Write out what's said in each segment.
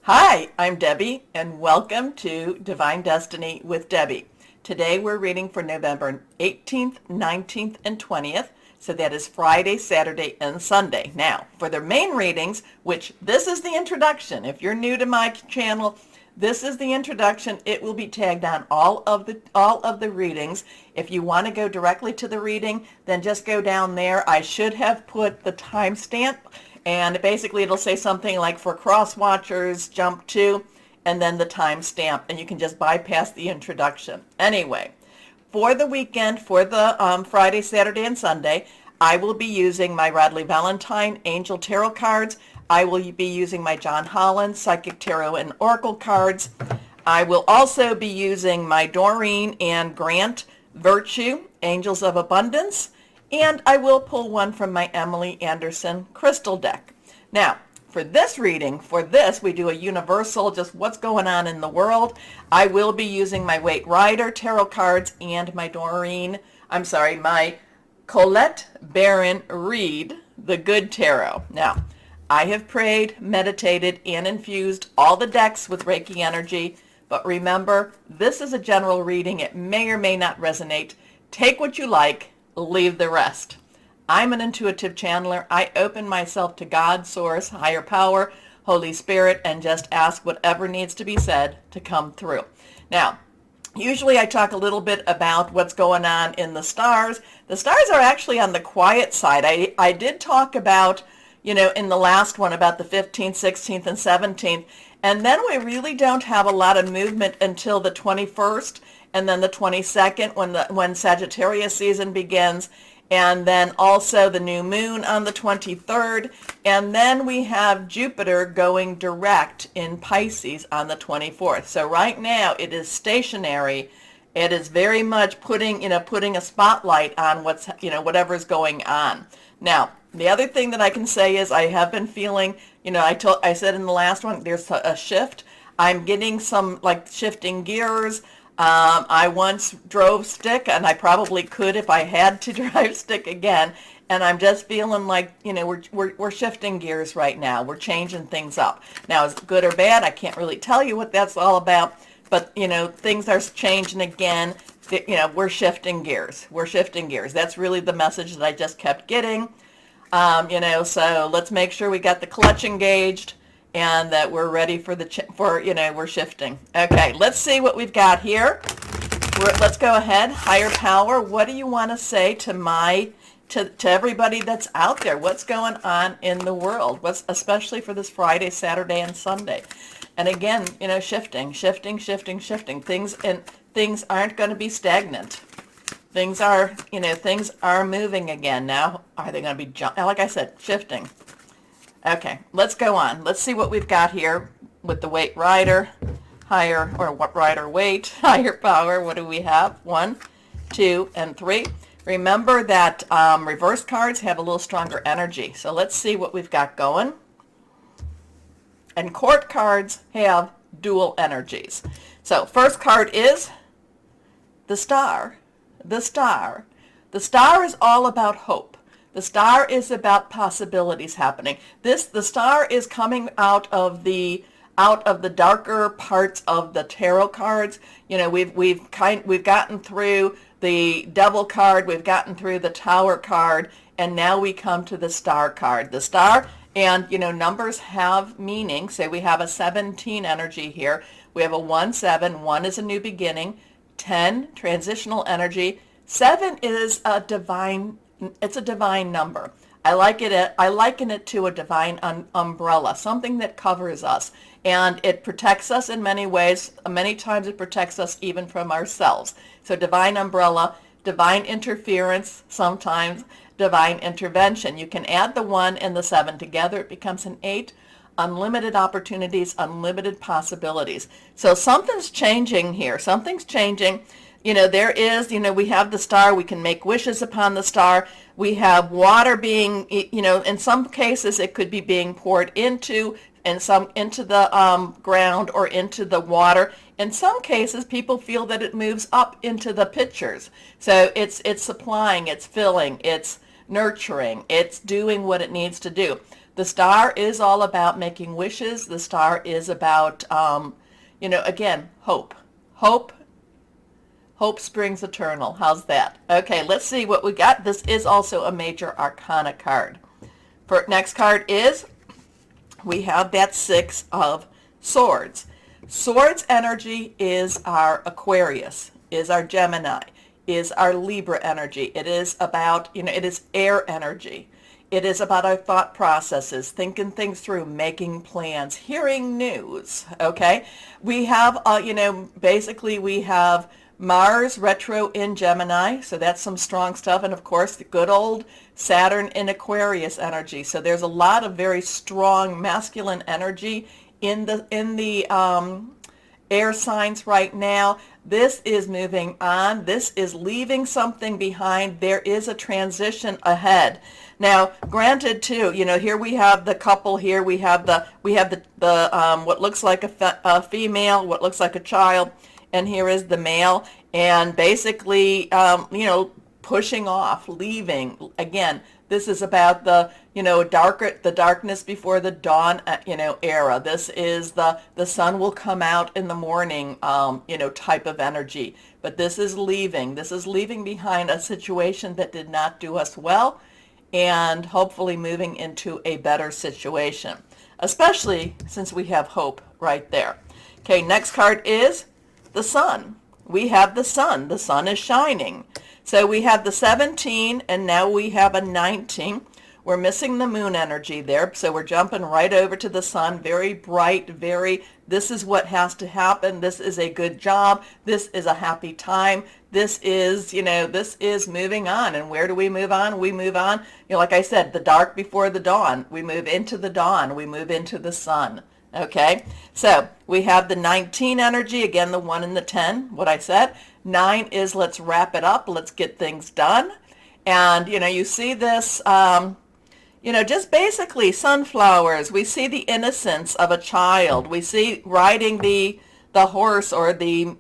Hi, I'm Debbie, and welcome to Divine Destiny with Debbie. Today we're reading for November 18th, 19th, and 20th, so that is Friday, Saturday, and Sunday. Now, for the main readings, which this is the introduction. If you're new to my channel, this is the introduction. It will be tagged on all of the readings. If you want to go directly to the reading, then just go down there. I should have put the timestamp, and basically it'll say something like for Crosswatchers, jump to, and then the timestamp, and you can just bypass the introduction. Anyway, for the weekend, for the Friday, Saturday, and Sunday, I will be using my Radley Valentine Angel Tarot cards. I will be using my John Holland Psychic Tarot and Oracle cards. I will also be using my Doreen and Grant Virtue Angels of Abundance. And I will pull one from my Emily Anderson crystal deck. Now, for this reading, we do a universal, just what's going on in the world. I will be using my Waite Rider tarot cards and my my Colette Baron Reed, the Good Tarot. Now, I have prayed, meditated, and infused all the decks with Reiki energy, but remember, this is a general reading. It may or may not resonate. Take what you like, leave the rest. I'm an intuitive channeler. I open myself to God, Source, Higher Power, Holy Spirit, and just ask whatever needs to be said to come through. Now, usually I talk a little bit about what's going on in the stars. The stars are actually on the quiet side. I did talk about, in the last one about the 15th, 16th, and 17th, and then we really don't have a lot of movement until the 21st, and then the 22nd when Sagittarius season begins, and then also the new moon on the 23rd, and then we have Jupiter going direct in Pisces on the 24th. So right now it is stationary. It is very much putting a spotlight on whatever's going on. Now, the other thing that I can say is I have been feeling, I said in the last one, there's a shift. I'm getting some shifting gears. I once drove stick, and I probably could if I had to drive stick again. And I'm just feeling like, we're shifting gears right now. We're changing things up. Now, is it good or bad? I can't really tell you what that's all about. But, things are changing again. We're shifting gears. We're shifting gears. That's really the message that I just kept getting. So let's make sure we got the clutch engaged, and that we're ready for we're shifting. Okay, let's see what we've got here. Let's go ahead. Higher Power, what do you want to say to everybody that's out there? What's going on in the world? Especially for this Friday, Saturday, and Sunday? And again, shifting. Things aren't going to be stagnant. Things are moving again now. Are they going to be, like I said, shifting? Okay, let's go on. Let's see what we've got here with the Waite Rider, Rider-Waite, Higher Power. What do we have? 1, 2, and 3. Remember that reverse cards have a little stronger energy. So let's see what we've got going. And court cards have dual energies. So first card is the Star. The Star. The Star is all about hope. The Star is about possibilities happening. The Star is coming out of the darker parts of the tarot cards. We've gotten through the Devil card, we've gotten through the Tower card, and now we come to the Star card. The Star, and numbers have meaning. Say we have a 17 energy here. We have a 1, 7. 1 is a new beginning. 10, transitional energy. 7 is a divine. It's a divine number. I liken it to a divine umbrella, something that covers us, and it protects us in many ways. Many times it protects us even from ourselves. So divine umbrella, divine interference, sometimes divine intervention. You can add the 1 and the 7 together. It becomes an 8. Unlimited opportunities, unlimited possibilities. So something's changing here. Something's changing. There is, we have the Star. We can make wishes upon the Star. We have water being, in some cases it could be being poured into the ground or into the water. In some cases, people feel that it moves up into the pitchers. So it's supplying, it's filling, it's nurturing, it's doing what it needs to do. The star is all about making wishes. The star is about, again, hope. Hope. Hope springs eternal. How's that? Okay, let's see what we got. This is also a major arcana card. For next card is, we have that Six of Swords. Swords energy is our Aquarius, is our Gemini, is our Libra energy. It is about, it is air energy. It is about our thought processes, thinking things through, making plans, hearing news, okay? We have, basically we have Mars retro in Gemini, so that's some strong stuff. And of course, the good old Saturn in Aquarius energy. So there's a lot of very strong masculine energy in the air signs right now. This is moving on. This is leaving something behind. There is a transition ahead. Now, granted, too, here we have the couple. Here we have the what looks like a female, what looks like a child, and here is the male. And basically, pushing off, leaving. Again, this is about the darkness before the dawn, era. This is the sun will come out in the morning, type of energy. But this is leaving. This is leaving behind a situation that did not do us well, and hopefully moving into a better situation, especially since we have hope right there. Okay, next card is the sun. We have the sun. The sun is shining. So we have the 17, and now we have a 19. We're missing the moon energy there, so we're jumping right over to the sun. Very bright, this is what has to happen. This is a good job. This is a happy time. This is, this is moving on. And where do we move on? We move on, like I said, the dark before the dawn. We move into the dawn. We move into the sun. Okay, so we have the 19 energy, again, the 1 and the 10, what I said. 9 is let's wrap it up, let's get things done. And, you see this, just basically sunflowers. We see the innocence of a child. We see riding the horse or the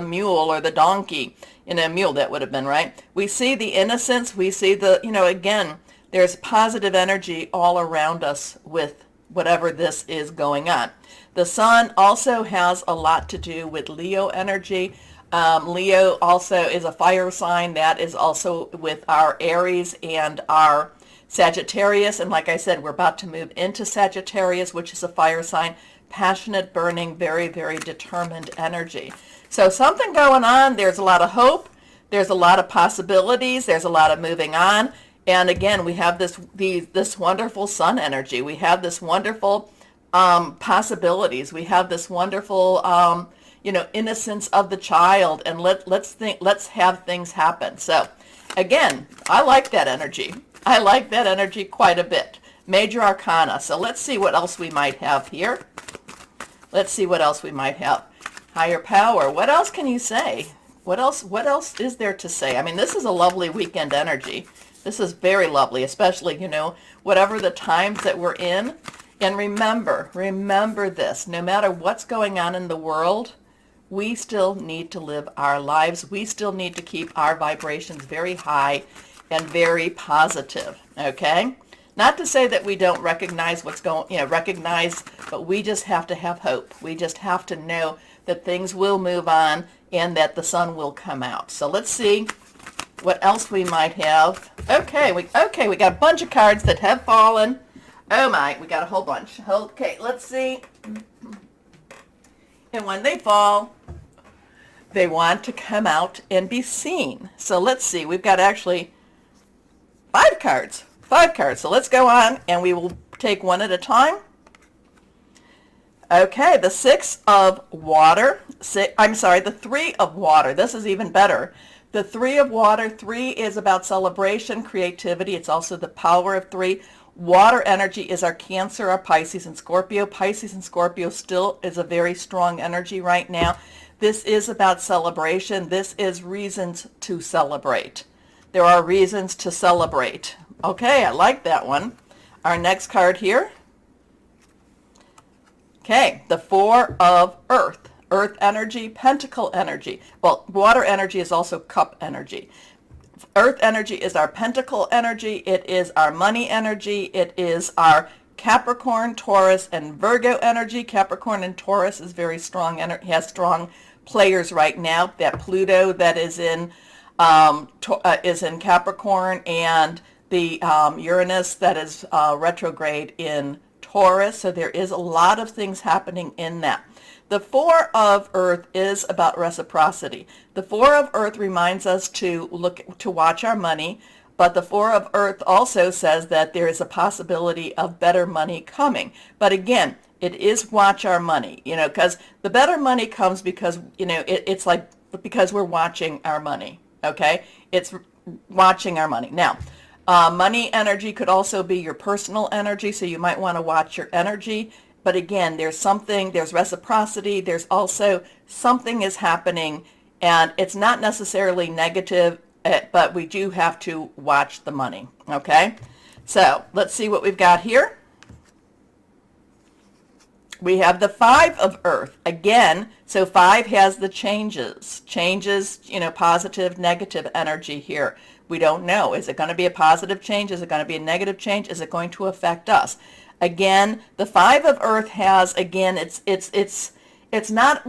mule or the donkey. Mule that would have been, right? We see the innocence. We see the, again, there's positive energy all around us with whatever this is going on. The sun also has a lot to do with Leo energy. Leo also is a fire sign. That is also with our Aries and our Sagittarius. And like I said, we're about to move into Sagittarius, which is a fire sign. Passionate, burning, very, very determined energy. So something going on. There's a lot of hope. There's a lot of possibilities. There's a lot of moving on. And again, we have this wonderful sun energy. We have this wonderful possibilities. We have this wonderful, innocence of the child. And let's have things happen. So again, I like that energy. I like that energy quite a bit. Major arcana. So let's see what else we might have here. Let's see what else we might have. Higher power. What else can you say? What else is there to say? I mean, this is a lovely weekend energy. This is very lovely, especially, whatever the times that we're in. And remember this, no matter what's going on in the world, we still need to live our lives. We still need to keep our vibrations very high and very positive, okay? Not to say that we don't recognize what's going, but we just have to have hope. We just have to know that things will move on and that the sun will come out. So let's see what else we might have. Okay, we got a bunch of cards that have fallen. Oh my, we got a whole bunch. Okay, let's see. And when they fall, they want to come out and be seen. So let's see. We've got actually 5 cards. 5 cards. So let's go on and we will take one at a time. Okay, the 6 of water. The 3 of water. This is even better. The 3 of water. 3 is about celebration, creativity. It's also the power of 3. Water energy is our Cancer, our Pisces, and Scorpio. Pisces and Scorpio still is a very strong energy right now. This is about celebration. This is reasons to celebrate. There are reasons to celebrate. Okay, I like that one. Our next card here. Okay, the 4 of earth. Earth energy, pentacle energy. Well, water energy is also cup energy. Earth energy is our pentacle energy. It is our money energy. It is our Capricorn, Taurus, and Virgo energy. Capricorn and Taurus is very strong, has strong players right now. That Pluto that is in Capricorn, and the Uranus that is retrograde in Taurus. So there is a lot of things happening in that. The Four of Earth is about reciprocity. The Four of Earth reminds us to watch our money, but the Four of Earth also says that there is a possibility of better money coming. But again, it is watch our money, because the better money comes because, it's like because we're watching our money, okay? It's watching our money. Now, money energy could also be your personal energy, so you might want to watch your energy. But again, there's reciprocity, there's also something is happening, and it's not necessarily negative, but we do have to watch the money, okay? So let's see what we've got here. We have the Five of Earth. Again, so 5 has the changes, positive, negative energy here. We don't know. Is it going to be a positive change? Is it going to be a negative change? Is it going to affect us? Again, the Five of Earth has, again, it's not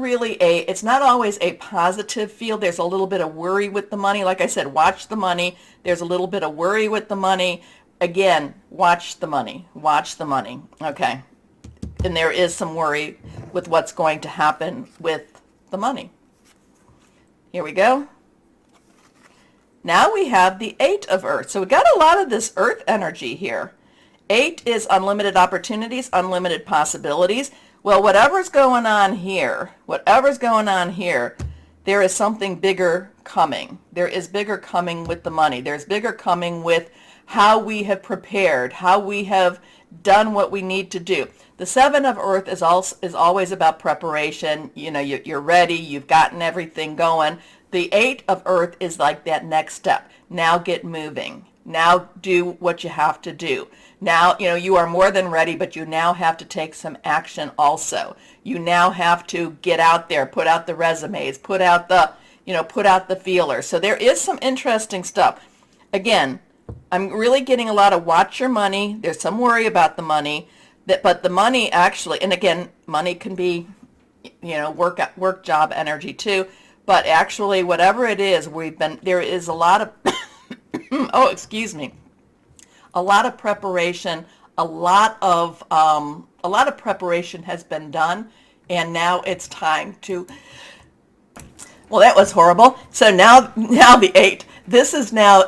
always a positive feel. There's a little bit of worry with the money. Like I said, watch the money. There's a little bit of worry with the money. Again, watch the money. Watch the money. Okay. And there is some worry with what's going to happen with the money. Here we go. Now we have the Eight of Earth. So we got a lot of this Earth energy here. 8 is unlimited opportunities, unlimited possibilities. Well, whatever's going on here, there is something bigger coming. There is bigger coming with the money. There's bigger coming with how we have prepared, how we have done what we need to do. The Seven of Earth is always about preparation. You're ready. You've gotten everything going. The Eight of Earth is like that next step. Now get moving. Now do what you have to do. Now, you are more than ready, but you now have to take some action also. You now have to get out there, put out the resumes, put out the feelers. So there is some interesting stuff. Again, I'm really getting a lot of watch your money. There's some worry about the money, but the money actually, and again, money can be, work job energy too. But actually, whatever it is, there is a lot of, oh, excuse me. A lot of preparation, a lot of preparation has been done, and now it's time to, well, that was horrible. So now the 8, this is now,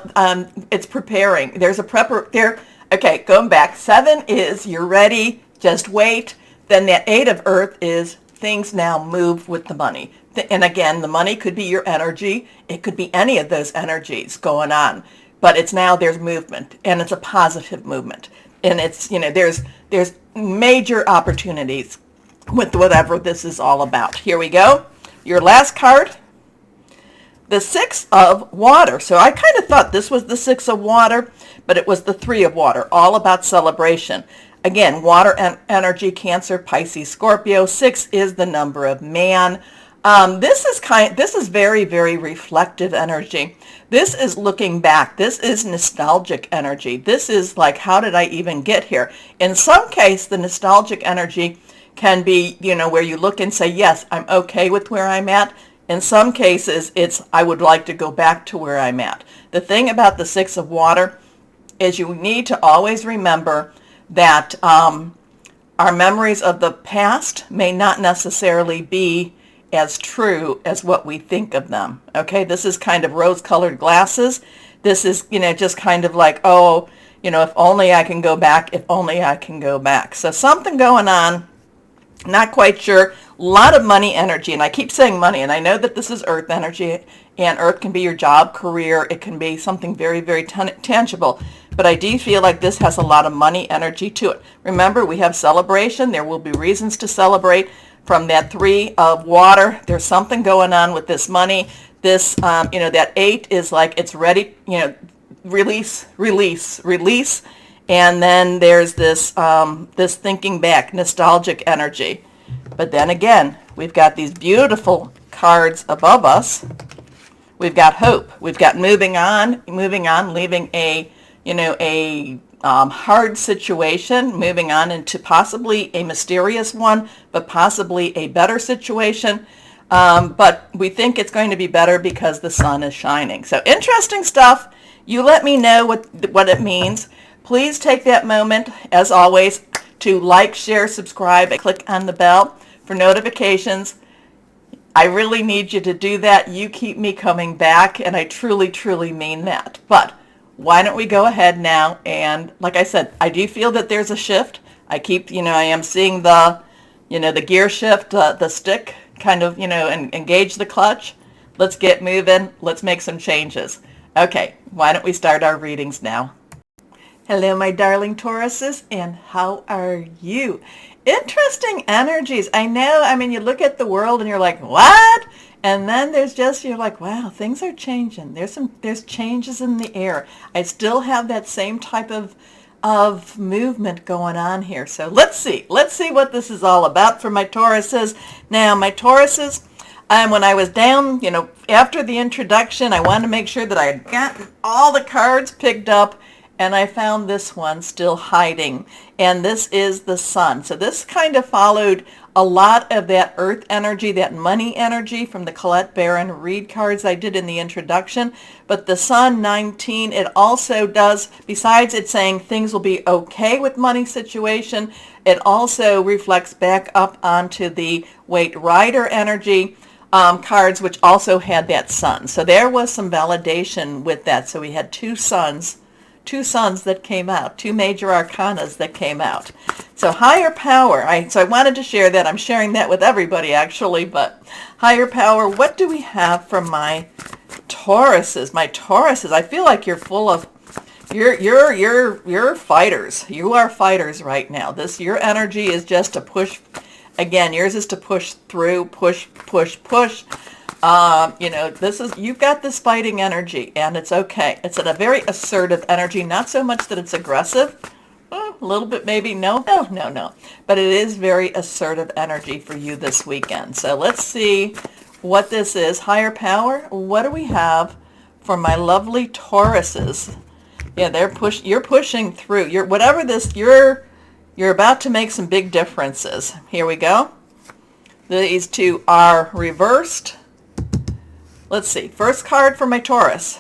it's preparing. There's a there. Okay, going back. 7 is you're ready, just wait. Then that 8 of Earth is things now move with the money. And again, the money could be your energy. It could be any of those energies going on. But it's now there's movement, and it's a positive movement. And it's, there's major opportunities with whatever this is all about. Here we go. Your last card, the 6 of Water. So I kind of thought this was the 6 of Water, but it was the 3 of Water, all about celebration. Again, water energy, Cancer, Pisces, Scorpio. 6 is the number of man. This is very, very reflective energy. This is looking back. This is nostalgic energy. This is like, how did I even get here? In some case, the nostalgic energy can be, where you look and say, yes, I'm okay with where I'm at. In some cases, it's, I would like to go back to where I'm at. The thing about the 6 of Water is you need to always remember that our memories of the past may not necessarily be as true as what we think of them. Okay, this is kind of rose-colored glasses. This is, just kind of like, oh, if only I can go back, if only I can go back. So something going on, not quite sure. A lot of money energy, and I keep saying money, and I know that this is Earth energy, and Earth can be your job, career. It can be something very, very tangible. But I do feel like this has a lot of money energy to it. Remember, we have celebration. There will be reasons to celebrate. From that 3 of Water, there's something going on with this money. This, that 8 is like it's ready, release, release, release. And then there's this, this thinking back, nostalgic energy. But then again, we've got these beautiful cards above us. We've got hope. We've got moving on, leaving a hard situation, moving on into possibly a mysterious one, but possibly a better situation. But we think it's going to be better because the sun is shining. So interesting stuff. You let me know what it means. Please take that moment, as always, to like, share, subscribe, and click on the bell for notifications. I really need you to do that. You keep me coming back, and I truly, truly mean that. But why don't we go ahead now, and like I said, I do feel that there's a shift. I am seeing the gear shift, the stick kind of, and engage the clutch. Let's get moving. Let's make some changes. Okay, why don't we start our readings now? Hello, my darling Tauruses, and how are you? Interesting energies. I know, you look at the world and you're like, what? And then you're like, wow, things are changing. There's changes in the air. I still have that same type of movement going on here. So let's see what this is all about for my Tauruses. Now, my Tauruses, when I was down, after the introduction, I wanted to make sure that I had gotten all the cards picked up, and I found this one still hiding, and this is the sun. So this kind of followed a lot of that earth energy, that money energy from the Colette Baron read cards I did in the introduction. But the sun 19, it also does, besides it saying things will be okay with money situation, it also reflects back up onto the Weight Rider energy cards, which also had that sun. So there was some validation with that. So we had two suns that came out, two major arcanas that came out. So higher power, so I wanted to share that. I'm sharing that with everybody actually, but higher power, what do we have for my Tauruses? My Tauruses, I feel like you're full of, you're fighters. You are fighters right now. Your energy is just to push, again, yours is to push through, push. You've got this fighting energy, and it's okay. It's a very assertive energy, not so much that it's aggressive, a little bit maybe, no, but it is very assertive energy for you this weekend. So let's see what this is. Higher power, what do we have for my lovely Tauruses? Yeah, you're pushing through. You're about to make some big differences. Here we go. These two are reversed. Let's see. First card for my Taurus,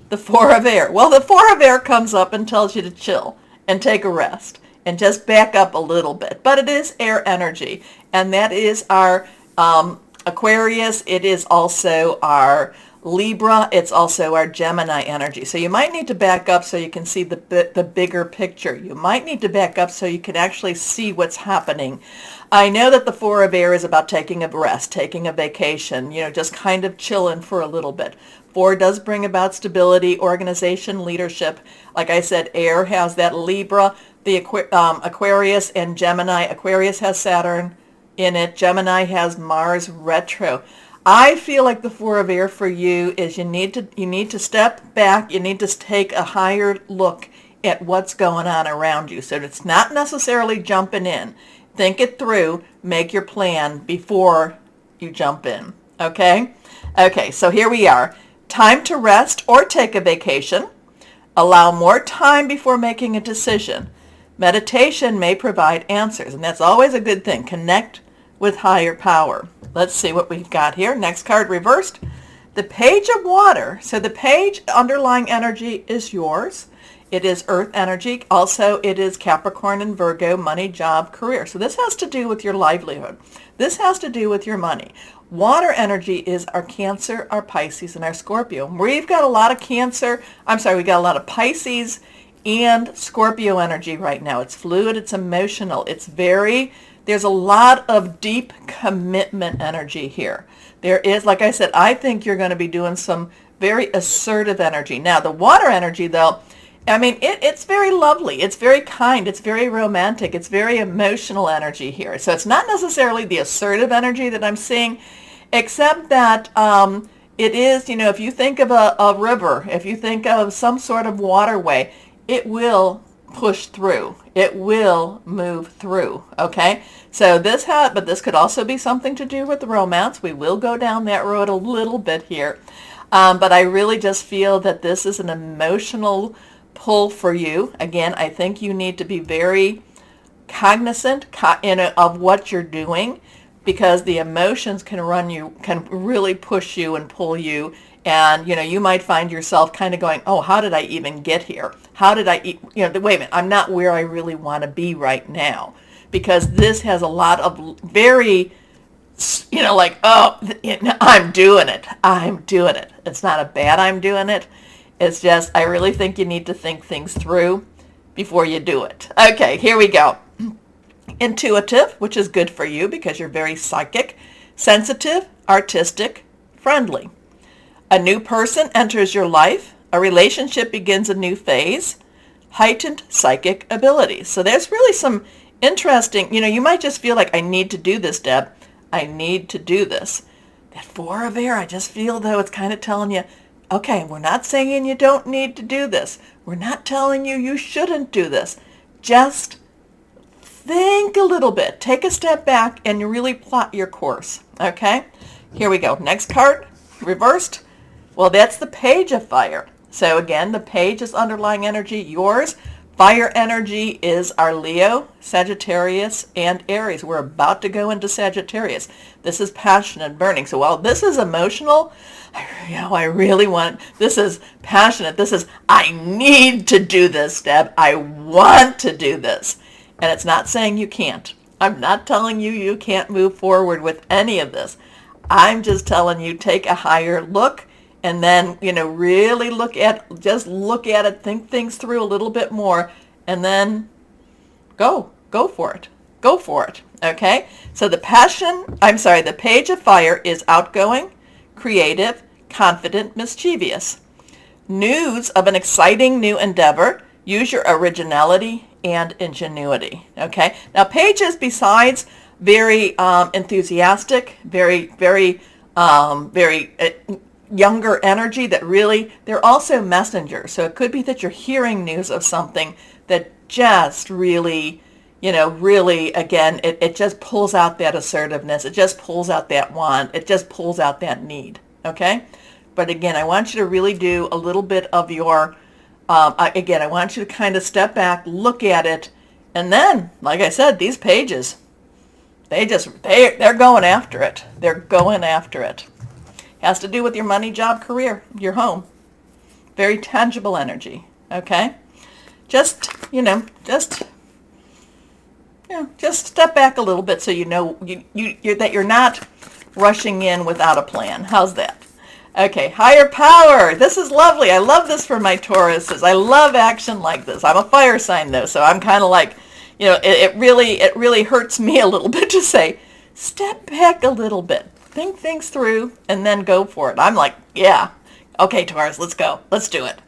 the Four of Air. Well, the Four of Air comes up and tells you to chill and take a rest and just back up a little bit. But it is air energy, and that is our Aquarius. It is also our Libra. It's also our Gemini energy. So you might need to back up so you can see the bigger picture. You might need to back up so you can actually see what's happening. I know that the Four of Air is about taking a rest, taking a vacation, just kind of chilling for a little bit. Four does bring about stability, organization, leadership. Like I said, air has that Libra, the Aquarius, and Gemini. Aquarius has Saturn in it. Gemini has Mars retro. I feel like the Four of Air for you is you need to step back. You need to take a higher look at what's going on around you. So it's not necessarily jumping in. Think it through, make your plan before you jump in, okay? Okay, so here we are. Time to rest or take a vacation. Allow more time before making a decision. Meditation may provide answers, and that's always a good thing. Connect with higher power. Let's see what we've got here. Next card reversed. The Page of Water. So the page underlying energy is yours. It is earth energy. Also, it is Capricorn and Virgo, money, job, career. So this has to do with your livelihood. This has to do with your money. Water energy is our Cancer, our Pisces, and our Scorpio. We've got a lot of we got a lot of Pisces and Scorpio energy right now. It's fluid, it's emotional, there's a lot of deep commitment energy here. There is, like I said, I think you're going to be doing some very assertive energy. Now, the water energy, though, it's very lovely. It's very kind. It's very romantic. It's very emotional energy here. So it's not necessarily the assertive energy that I'm seeing, except that it is, if you think of a river, if you think of some sort of waterway, it will push through. It will move through. Okay. So but this could also be something to do with the romance. We will go down that road a little bit here. But I really just feel that this is an emotional pull for you. Again, I think you need to be very cognizant of what you're doing, because the emotions can really push you and pull you. And, you might find yourself kind of going, oh, how did I even get here? How did wait a minute, I'm not where I really want to be right now. Because this has a lot of very, like, oh, I'm doing it. I'm doing it. It's not a bad I'm doing it. It's just, I really think you need to think things through before you do it. Okay, here we go. Intuitive, which is good for you because you're very psychic. Sensitive, artistic, friendly. A new person enters your life. A relationship begins a new phase. Heightened psychic abilities. So there's really some interesting, you might just feel like, I need to do this, Deb. I need to do this. That 4 of air, I just feel though it's kind of telling you, okay, we're not saying you don't need to do this. We're not telling you shouldn't do this. Just think a little bit. Take a step back and you really plot your course. Okay? Here we go. Next card, reversed. Well, that's the Page of Fire. So again, the Page is underlying energy. Yours, fire energy, is our Leo, Sagittarius, and Aries. We're about to go into Sagittarius. This is passionate, burning. So while this is emotional, I really want, this is passionate. This is, I need to do this, Deb. I want to do this. And it's not saying you can't. I'm not telling you can't move forward with any of this. I'm just telling you, take a higher look and then, really look at it, think things through a little bit more, and then go for it. Go for it. Okay? So the Page of Fire is outgoing, creative, confident, mischievous. News of an exciting new endeavor. Use your originality and ingenuity. Okay? Now, pages, besides very enthusiastic, very younger energy, that really, they're also messengers. So it could be that you're hearing news of something that just really, again, it just pulls out that assertiveness. It just pulls out that want. It just pulls out that need. Okay? But again, I want you to really do a little bit of your, again, I want you to kind of step back, look at it, and then, like I said, these pages, they're going after it. They're going after it. Has to do with your money, job, career, your home. Very tangible energy. Okay? Just step back a little bit so that you're not rushing in without a plan. How's that? Okay, higher power. This is lovely. I love this for my Tauruses. I love action like this. I'm a fire sign though, so I'm kind of like, it really hurts me a little bit to say, step back a little bit. Think things through and then go for it. I'm like, yeah. Okay, Taurus, let's go. Let's do it.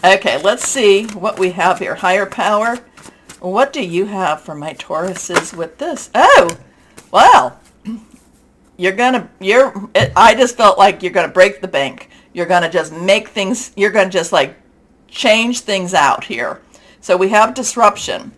Okay, let's see what we have here. Higher power. What do you have for my Tauruses with this? Oh, well, I just felt like you're going to break the bank. You're going to just make things, you're going to just like change things out here. So we have disruption.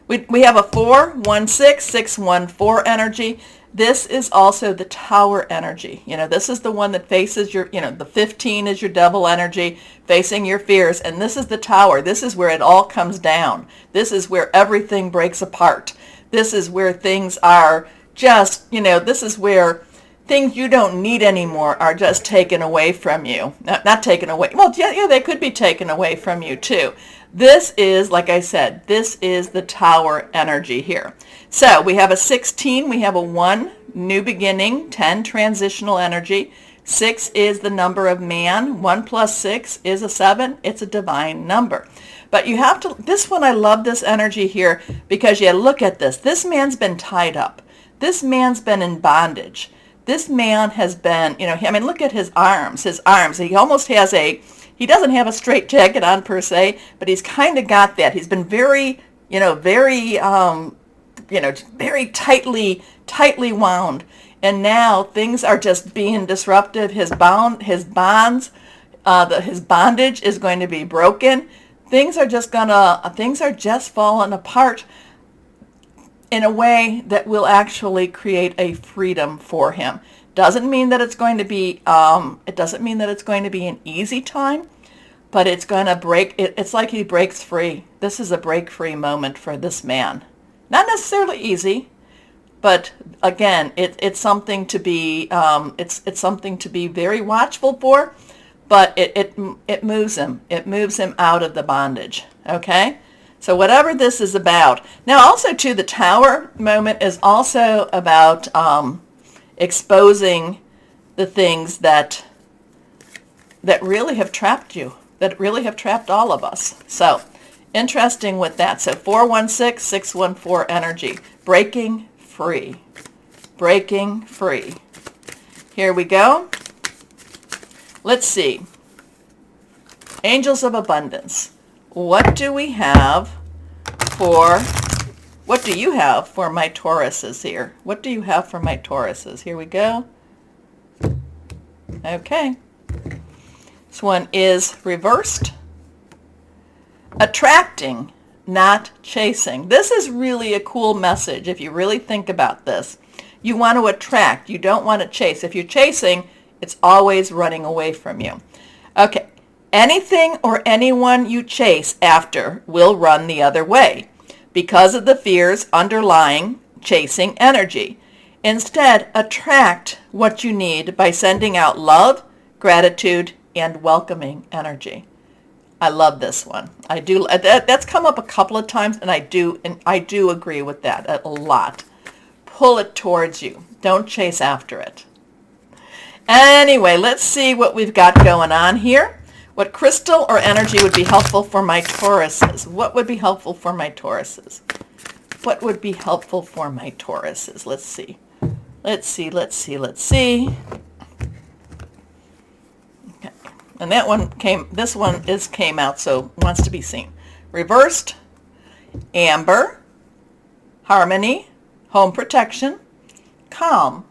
We have a 4-1-6-6-1-4 energy. This is also the Tower energy. This is the one that faces your, the 15 is your devil energy, facing your fears. And this is the Tower. This is where it all comes down. This is where everything breaks apart. This is where things are just, this is where things you don't need anymore are just taken away from you. Not taken away. Well, yeah, they could be taken away from you too. This is, like I said, this is the Tower energy here. So we have a 16, we have a 1, new beginning, 10, transitional energy. 6 is the number of man. 1 plus 6 is a 7. It's a divine number. But you have to, this one, I love this energy here because you look at this. This man's been tied up. This man's been in bondage. This man has been, look at his arms. He almost has he doesn't have a straight jacket on per se, but he's kind of got that. He's been very tightly wound. And now things are just being disruptive. His bondage is going to be broken. Things are just falling apart in a way that will actually create a freedom for him. Doesn't mean that it's going to be an easy time, but it's going to break. It's like he breaks free. This is a break free moment for this man. Not necessarily easy, but again, it's something to be it's something to be very watchful for. But it moves him. It moves him out of the bondage. Okay. So whatever this is about. Now also too, the Tower moment is also about exposing the things that really have trapped you, that really have trapped all of us. So interesting with that. So 416-614 energy. Breaking free. Breaking free. Here we go. Let's see. Angels of Abundance. What do we have for, what do you have for my Tauruses here? What do you have for my Tauruses? Here we go. Okay. This one is reversed. Attracting, not chasing. This is really a cool message if you really think about this. You want to attract. You don't want to chase. If you're chasing, it's always running away from you. Okay. Anything or anyone you chase after will run the other way because of the fears underlying chasing energy. Instead, attract what you need by sending out love, gratitude, and welcoming energy. I love this one. I do. That's come up a couple of times, and I do agree with that a lot. Pull it towards you. Don't chase after it. Anyway, let's see what we've got going on here. What crystal or energy would be helpful for my Tauruses? What would be helpful for my Tauruses? What would be helpful for my Tauruses? Let's see. Let's see, let's see, let's see. Okay. And that one this one came out, so wants to be seen. Reversed, amber, harmony, home protection, calm.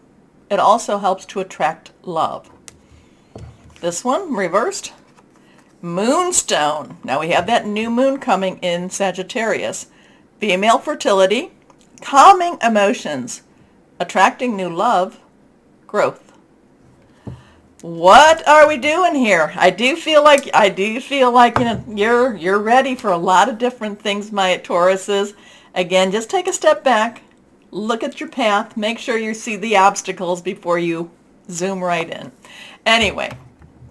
It also helps to attract love. This one, reversed, moonstone. Now we have that new moon coming in Sagittarius. Female fertility, calming emotions, attracting new love, growth. What are we doing here? I do feel like you're ready for a lot of different things, my Tauruses. Again, just take a step back, look at your path, make sure you see the obstacles before you zoom right in. Anyway,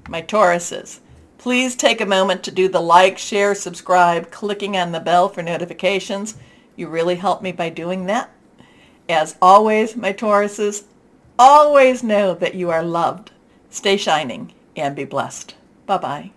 my Tauruses, please take a moment to do the like, share, subscribe, clicking on the bell for notifications. You really help me by doing that. As always, my Tauruses, always know that you are loved. Stay shining and be blessed. Bye-bye.